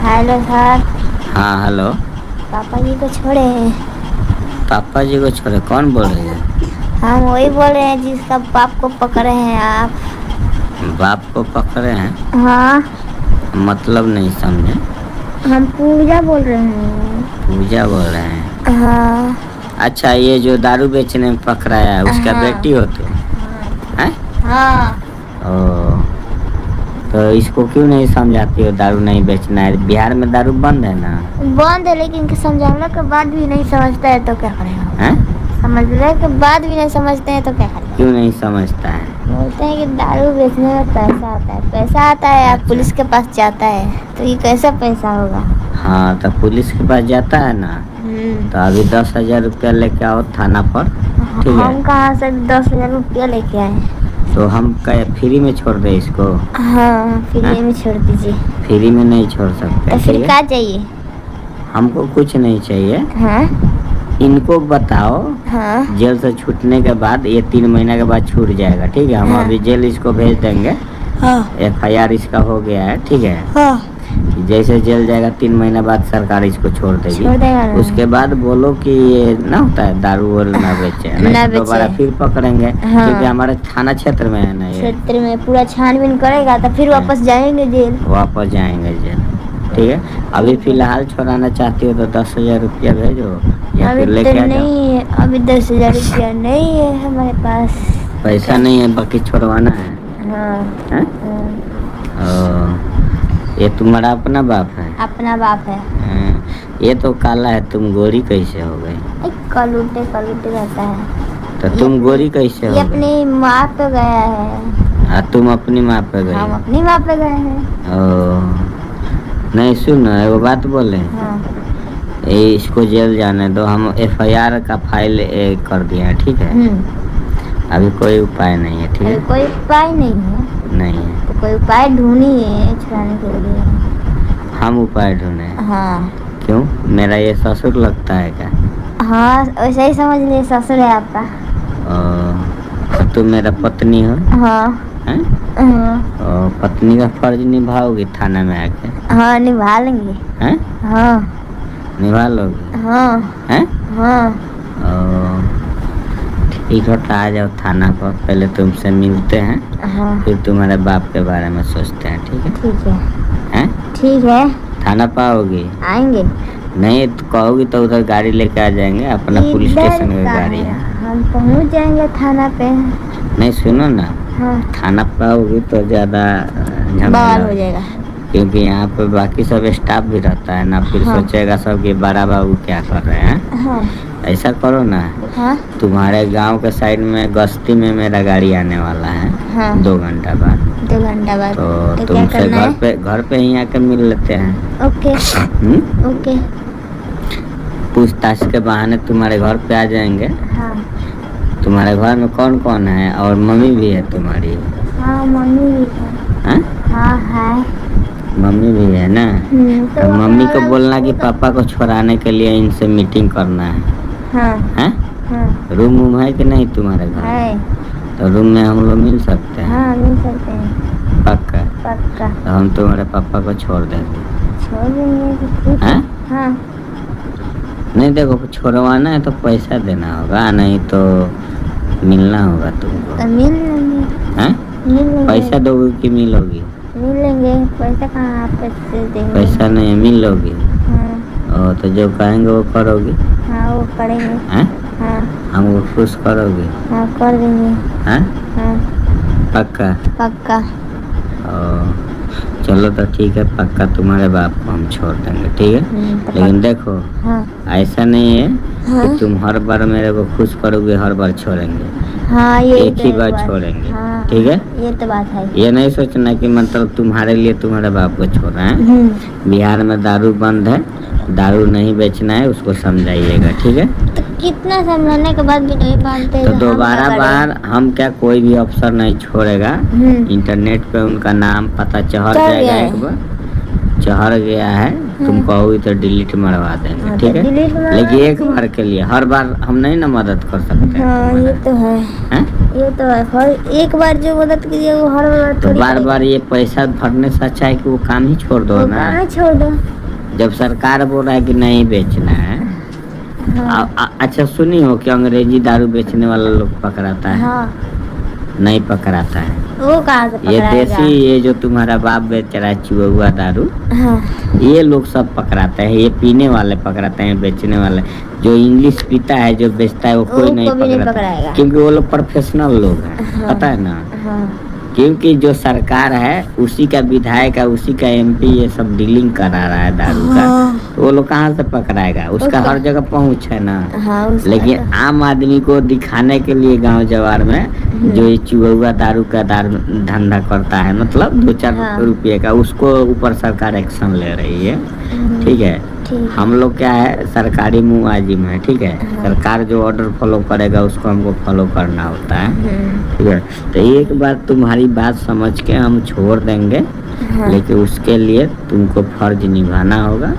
Hello sir. हाँ hello. पापा जी को छोड़े हैं। पापा जी को छोड़े? कौन बोल रही है? हम वही बोल रहे हैं जिसका बाप को पकड़े हैं आप। बाप को पकड़े हैं? हाँ। मतलब नहीं समझे। हम पूजा बोल रहे हैं। पूजा बोल रहे हैं? हाँ। अच्छा, ये जो दारू बेचने में पकड़ाया है उसका हाँ। बेटी हो तुम? हैं? हाँ। ओ, तो इसको क्यों नहीं समझाती हो दारू नहीं बेचना है? बिहार में दारू बंद है ना? बंद है, लेकिन समझाने के बाद भी नहीं समझता है तो क्या करेगा? हैं? समझने के बाद भी नहीं समझते हैं तो क्या करेगा? क्यों नहीं समझता है? बोलते हैं कि दारू बेचने में पैसा आता है, पैसा आता है। आप पुलिस के पास जाता है तो ये कैसा पैसा होगा? हाँ, तो पुलिस के पास जाता है ना, तो अभी 10,000 रुपया लेके आओ थाना पर, ठीक है? हम कहाँ से 10,000 रुपया लेके आए? तो हम क्या फ्री में छोड़ दे इसको? हाँ, फ्री में छोड़ दीजिए। फ्री में नहीं छोड़ सकते। तो फिर क्या चाहिए? हमको कुछ नहीं चाहिए। हाँ? इनको बताओ। हाँ? जेल से छूटने के बाद ये 3 महीना के बाद छूट जाएगा, ठीक है? हम हाँ। अभी जेल इसको भेज देंगे। हाँ। FIR इसका हो गया है, ठीक है? हाँ। जैसे जेल जाएगा 3 महीना बाद सरकार इसको छोड़ देगी। छोड़ देगा ना? उसके बाद बोलो कि ये ना होता है दारू वारू ना बेचे, नहीं तो दोबारा फिर पकड़ेंगे। हाँ। क्योंकि हमारे थाना क्षेत्र में है ना, ये क्षेत्र में पूरा छानबीन करेगा तो फिर वापस जाएंगे जेल। वापस जाएंगे जेल, ठीक है? अभी फिलहाल छोड़ाना चाहती हो तो 10,000 रुपया भेजो या फिर अभी लेके तो आ जाओ। नहीं है, अभी 10,000 रुपया नहीं है हमारे पास। पैसा नहीं है, बाकी छोड़वाना है। हाँ। हैं? ये तुम्हारा अपना बाप है? अपना बाप है। ये तो काला है, तुम गोरी कैसे हो गई? कलूटे कलूटे रहता है। तो तुम गोरी कैसे हो ये गई? अपनी माँ पे गया है। तुम अपनी माँ पे गई? हम अपनी माँ पे गए हैं। नहीं सुनो, एगो बात बोले। हाँ। इसको जेल जाने दो, हम FIR का फाइल कर दिए हैं, ठीक है? अभी कोई उपाय नहीं है, ठीक है? कोई उपाय नहीं है? नहीं है तो कोई उपाय ढूंढिए छुड़ाने के लिए। हम उपाय ढूंढे? हाँ। क्यों, मेरा ये ससुर लगता है क्या? हाँ, वैसे ही समझ लिए, ससुर है आपका। तो तुम मेरा पत्नी हो? हाँ। हैं? हाँ। पत्नी का फर्ज निभाओगी थाना में आके? हाँ, निभा लेंगे। हैं? हाँ। निभा लोगी? हाँ। हैं? हाँ। ठीक है, आ जाओ थाना पर, पहले तुमसे मिलते हैं। हाँ। फिर तुम्हारे बाप के बारे में सोचते हैं, ठीक है? ठीक है। हैं? ठीक है। थाना पाओगी? आएंगे। नहीं तो कहोगी तो उधर गाड़ी लेके आ जाएंगे, अपना पुलिस स्टेशन की गाड़ी है। हम पहुंच जाएंगे थाना पे। नहीं सुनो ना, हाँ। थाना पाओगी तो ज़्यादा बवाल हो जाएगा। क्योंकि यहाँ पे बाकी सब स्टाफ भी रहता है ना, फिर हाँ। सोचेगा सब कि बड़ा बाबू क्या कर रहे हैं। हाँ। ऐसा करो ना, हाँ। तुम्हारे गांव के साइड में गश्ती में मेरा गाड़ी आने वाला है। हाँ। 2 घंटा बाद। 2 घंटा बाद तो क्या तुमसे करना है? घर पे ही आके मिल लेते हैं। ओके। ओके। पूछताछ के बहाने तुम्हारे घर पे आ जाएंगे। हाँ। तुम्हारे घर में कौन कौन है? और मम्मी भी है तुम्हारी? हाँ, मम्मी भी है। हाँ? हाँ है। मम्मी भी है ना? तो मम्मी को बोलना कि पापा को छोड़ाने के लिए इनसे मीटिंग करना है। हाँ। हैं? हाँ। रूम है कि नहीं तुम्हारे घर? है। तो रूम में हम लोग मिल सकते हैं? हाँ, मिल सकते हैं। पक्का? पक्का। तो हम तुम्हारे पापा को छोड़ देंगे। छोड़ देंगे तो ठीक है। हाँ। नहीं देखो, छोड़वाना है तो पैसा देना होगा, नहीं तो मिलना होगा तुमको। तो मिल लेंगे। हैं? मिल लेंगे। पैसा दोगे कि मिलोगी? मिल लेंगे। पैसा कहाँ आप पैसे देंगे? पैसा नहीं है, मिलोगी? हाँ। तो जो कहेंगे वो करोगी? हाँ, वो करेंगे। हैं? हाँ। हमको खुश करोगी? हाँ, कर देंगे। हैं? हाँ। पक्का? पक्का। चलो तो ठीक है, पक्का तुम्हारे बाप को हम छोड़ देंगे, ठीक है? लेकिन देखो, हाँ। ऐसा नहीं है हाँ। कि तुम हर बार मेरे को खुश करोगे, हर बार छोड़ेंगे। हाँ, ये एक ही बार छोड़ेंगे। हाँ, ठीक है? ये तो बात है। ये नहीं सोचना कि मतलब तुम्हारे लिए तुम्हारे बाप को छोड़ रहे हैं। बिहार में दारू बंद है, दारू नहीं बेचना है, उसको समझाइएगा, ठीक है? तो कितना समझाने के बाद भी नहीं मानते? तो दोबारा बार हम क्या, कोई भी अफसर नहीं छोड़ेगा। इंटरनेट पे उनका नाम पता चढ़ जाएगा, एक बार चढ़ गया है, तुम कहोगी तो डिलीट मरवा देंगे, ठीक है? लेकिन एक बार के लिए, हर बार हम नहीं ना मदद कर सकते। हाँ, ये तो है। ये तो है, हर एक बार जो मदद कीजिए वो हर बार तो बार बार ये पैसा भरने से अच्छा है कि वो काम ही छोड़ दो ना। छोड़ दो। जब सरकार बोल रहा है कि नहीं बेचना है। हाँ। अच्छा सुनी हो कि अंग्रेजी दारू बेचने वाला लोग पकड़ाता है? हाँ। नहीं पकड़ाता है। वो कहाँ से ये पकड़ाएगा? देसी, ये जो तुम्हारा बाप बेच रहा है चिहुआ दारू, हाँ। ये लोग सब पकड़ाते हैं। ये पीने वाले पकड़ाते हैं, बेचने वाले। जो इंग्लिश पीता है, जो बेचता है, वो कोई नहीं पकड़ाता, क्योंकि वो लोग प्रोफेशनल लोग हैं। हाँ। पता है ना? हाँ। क्योंकि जो सरकार है उसी का विधायक है, उसी का एमपी ये सब डीलिंग करा रहा है दारू का। तो वो लोग कहाँ से पकड़ाएगा? उसका हर जगह पहुँच है ना। हाँ, लेकिन आम आदमी को दिखाने के लिए गांव जवार में जो ये चिहुआ दारू का धंधा करता है, मतलब 2-4 रुपये का, उसको ऊपर सरकार एक्शन ले रही है। ठीक है। हम लोग क्या है, सरकारी मुआजिम है। ठीक है। सरकार जो ऑर्डर फॉलो करेगा उसको हमको फॉलो करना होता है। ठीक है। तो एक बार तुम्हारी बात समझ के हम छोड़ देंगे। लेकिन उसके लिए तुमको फर्ज निभाना होगा।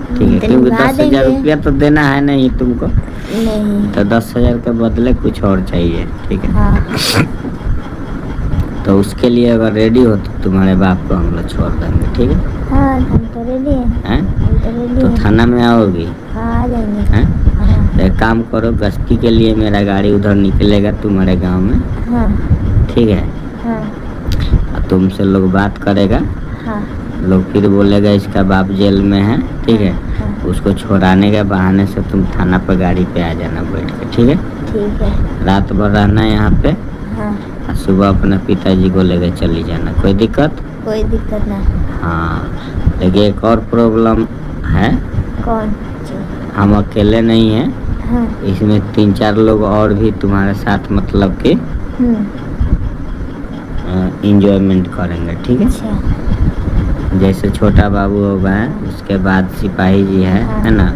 ठीक है। क्योंकि 10,000 रुपया तो देना है नहीं तुमको। नहीं। तो 10,000 के बदले कुछ और चाहिए। ठीक है। हाँ। तो उसके लिए अगर रेडी हो तो तुम्हारे बाप को हम लोग छोड़ देंगे। ठीक है। हाँ, हम तो रेडी हैं। तो थाना में आओगी? हाँ, आ जाएंगे। हाँ? तो एक काम करो, गश्ती के लिए मेरा गाड़ी उधर निकलेगा तुम्हारे गांव में। हाँ। ठीक है। हाँ। तुमसे लोग बात करेगा। हाँ। लोग फिर बोलेगा इसका बाप जेल में है। ठीक है। हाँ। उसको छोड़ाने के बहाने से तुम थाना पर गाड़ी पे आ जाना बैठ के। ठीक है। ठीक है। रात भर रहना यहाँ पे। हाँ। सुबह अपने पिताजी को लेकर चली जाना। कोई दिक्कत? कोई दिक्कत ना। हाँ। लेकिन एक और प्रॉब्लम है। कौन? हम अकेले नहीं हैं। हाँ। इसमें 3-4 लोग और भी तुम्हारे साथ, मतलब कि इंजॉयमेंट करेंगे। ठीक है। अच्छा। जैसे छोटा बाबू हो गए, उसके बाद सिपाही जी है ना।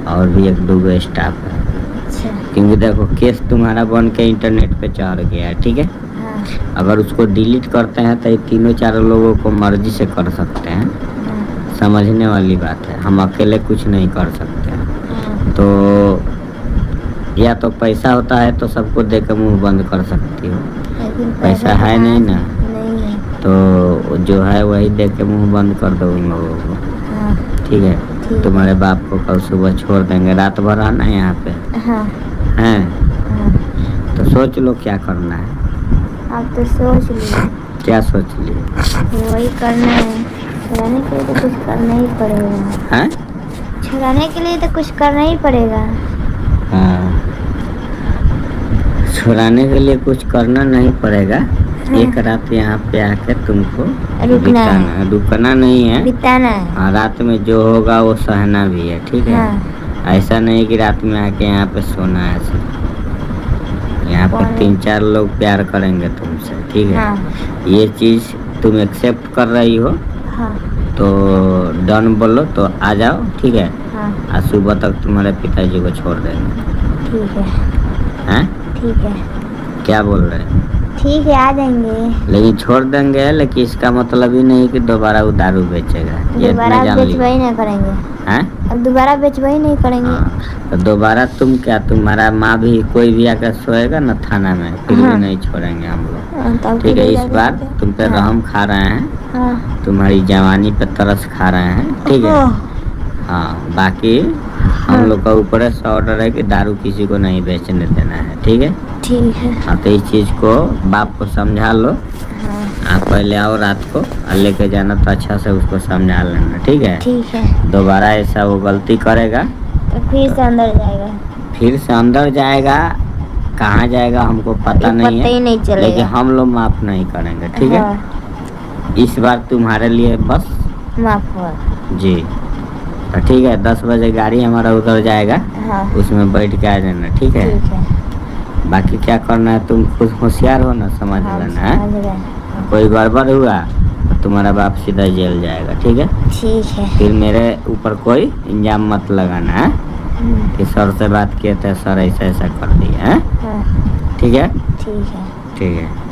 और भी 1-2 स्टाफ है। अच्छा। क्योंकि देखो केस तुम्हारा बन के इंटरनेट पे चढ़ गया है। ठीक है। हाँ। अगर उसको डिलीट करते हैं तो ये 3-4 लोगों को मर्जी से कर सकते हैं। हाँ। समझने वाली बात है, हम अकेले कुछ नहीं कर सकते हैं। हाँ। तो या तो पैसा होता है तो सबको दे के मुँह बंद कर सकती हो। पैसा है नहीं ना। नहीं। तो जो है वही दे के मुँह बंद कर दो उन लोगों को। हाँ। ठीक है। तुम्हारे बाप को कल सुबह छोड़ देंगे, रात भर आना यहाँ पे। हाँ। हैं? हाँ। तो सोच लो क्या करना है। आप तो सोच लिए। क्या सोच लिए? वही करना है। छुड़ाने के लिए तो कुछ करना ही पड़ेगा। हैं? छुड़ाने के लिए तो कुछ करना ही पड़ेगा। हाँ। छुड़ाने के लिए कुछ करना नहीं पड़ेगा। हाँ। एक रात यहाँ पे आके तुमको रुकना नहीं है, बिताना है। हाँ, रात में जो होगा वो सहना भी है। ठीक है। हाँ। ऐसा नहीं कि रात में आके यहाँ पे सोना है सिर्फ। यहाँ पे 3-4 लोग प्यार करेंगे तुमसे। ठीक है। हाँ। ये चीज तुम एक्सेप्ट कर रही हो। हाँ। तो डन बोलो तो आ जाओ। ठीक है। हाँ। आज सुबह तक तुम्हारे पिताजी को छोड़ देंगे। ठीक है। हैं? ठीक है। क्या बोल रहे हैं? ठीक है, आ जाएंगे। लेकिन छोड़ देंगे, लेकिन इसका मतलब ही नहीं कि दोबारा वो दारू बेचेगा। दोबारा बेचवाई नहीं करेंगे। हैं? अब दोबारा बेचवाई नहीं करेंगे। हाँ। तो दोबारा तुम क्या, तुम्हारा माँ भी कोई भी आकर सोएगा ना थाना में, फिर भी नहीं छोड़ेंगे हम लोग। ठीक है। इस बार तुम पे रहम खा रहे हैं। हाँ। तुम्हारी जवानी पे तरस खा रहे हैं। ठीक है। हाँ। बाकी हम लोग का ऊपर से ऑर्डर है कि दारू किसी को नहीं बेचने देना है। ठीक है। ठीक है। हाँ, तो इस चीज को बाप को समझा लो। हाँ। आप पहले आओ रात को, लेके जाना तो अच्छा से उसको समझा लेना। ठीक है। ठीक है। दोबारा ऐसा वो गलती करेगा तो फिर से अंदर जाएगा। फिर से अंदर जाएगा, कहाँ जाएगा हमको पता नहीं है, नहीं चलेगा। लेकिन हम लोग माफ नहीं करेंगे। ठीक है। हाँ। इस बार तुम्हारे लिए बस माफ हुआ जी। तो ठीक है, 10 बजे गाड़ी हमारा उधर जाएगा। हाँ। उसमें बैठ के आ जाना। ठीक है। ठीक है। बाकी क्या करना है तुम खुद होशियार हो ना, समझ लेना है। कोई गड़बड़ हुआ तो तुम्हारा बाप सीधा जेल जाएगा। ठीक है। ठीक है। फिर मेरे ऊपर कोई इल्जाम मत लगाना है कि सर से बात किए थे, सर ऐसा ऐसा कर दिया है। हाँ। ठीक है। ठीक है। ठीक है।